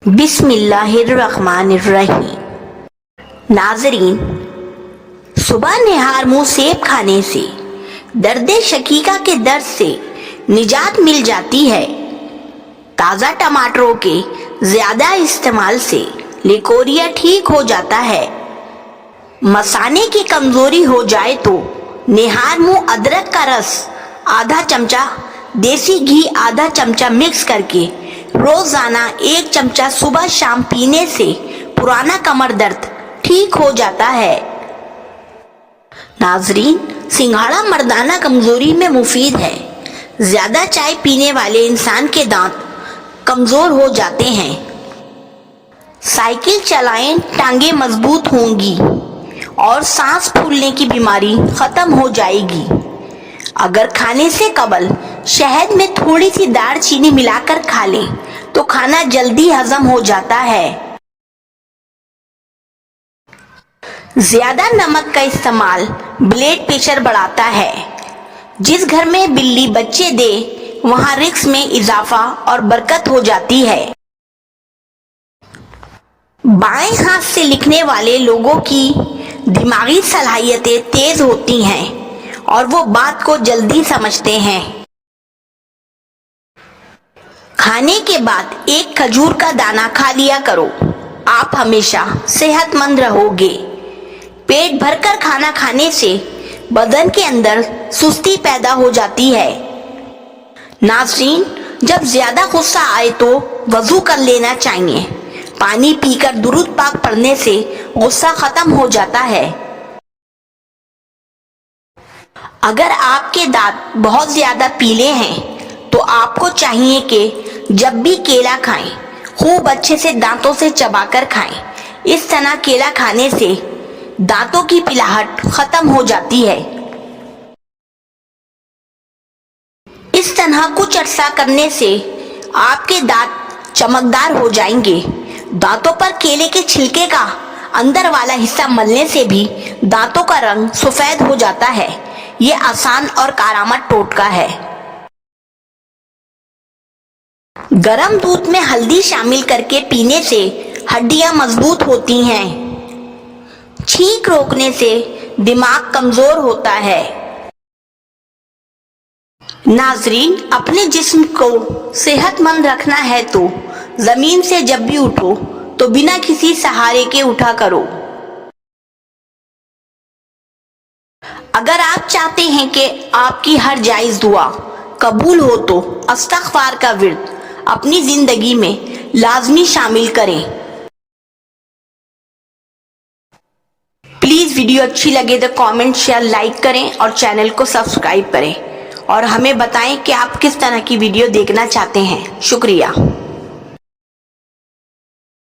बिस्मिल्लाहिर्रहमानिर्रहीम। नाज़रीन, सुबह निहार मुँह सेब खाने से दर्द शकीका के दर्द से निजात मिल जाती है। ताज़ा टमाटरों के ज़्यादा इस्तेमाल से लिकोरिया ठीक हो जाता है। मसाने की कमज़ोरी हो जाए तो निहार मुँह अदरक का रस आधा चमचा, देसी घी आधा चमचा मिक्स करके रोजाना 1 चमचा सुबह शाम पीने से पुराना कमर दर्द ठीक हो जाता है। नाजरीन, सिंघाड़ा मर्दाना कमजोरी में मुफीद है। ज्यादा चाय पीने वाले इंसान के दांत कमजोर हो जाते हैं। साइकिल चलाएं, टांगे मजबूत होंगी और सांस फूलने की बीमारी खत्म हो जाएगी। अगर खाने से कबल शहद में थोड़ी सी दालचीनी मिलाकर खा लें तो खाना जल्दी हजम हो जाता है। ज्यादा नमक का इस्तेमाल ब्लड प्रेशर बढ़ाता है। जिस घर में बिल्ली बच्चे दे वहां रिस्क में इजाफा और बरकत हो जाती है। बाएं हाथ से लिखने वाले लोगों की दिमागी सलाहियतें तेज होती हैं और वो बात को जल्दी समझते हैं। खाने के बाद 1 खजूर का दाना खा लिया करो, आप हमेशा सेहतमंद रहोगे। पेट भरकर खाना खाने से बदन के अंदर सुस्ती पैदा हो जाती है। नाज़रीन, जब ज्यादा गुस्सा आए तो वजू कर लेना चाहिए। पानी पीकर दुरूद पाक पढ़ने से गुस्सा खत्म हो जाता है। अगर आपके दांत बहुत ज्यादा पीले हैं तो आपको चाहिए कि जब भी केला खाएं, खूब अच्छे से दांतों से चबाकर खाएं। इस तरह केला खाने से दांतों की पिलाहट खत्म हो जाती है। इस तरह कुछ अरसा करने से आपके दांत चमकदार हो जाएंगे। दांतों पर केले के छिलके का अंदर वाला हिस्सा मलने से भी दांतों का रंग सफेद हो जाता है। ये आसान और कारामद टोटका है। गरम दूध में हल्दी शामिल करके पीने से हड्डियां मजबूत होती हैं। छींक रोकने से दिमाग कमजोर होता है। नाजरीन, अपने जिस्म को सेहतमंद रखना है तो जमीन से जब भी उठो तो बिना किसी सहारे के उठा करो। अगर आप चाहते हैं कि आपकी हर जायज दुआ कबूल हो तो इस्तिग़फ़ार का विर्द अपनी जिंदगी में लाजमी शामिल करें। प्लीज वीडियो अच्छी लगे तो कमेंट, शेयर, लाइक करें और चैनल को सब्सक्राइब करें और हमें बताएं कि आप किस तरह की वीडियो देखना चाहते हैं। शुक्रिया।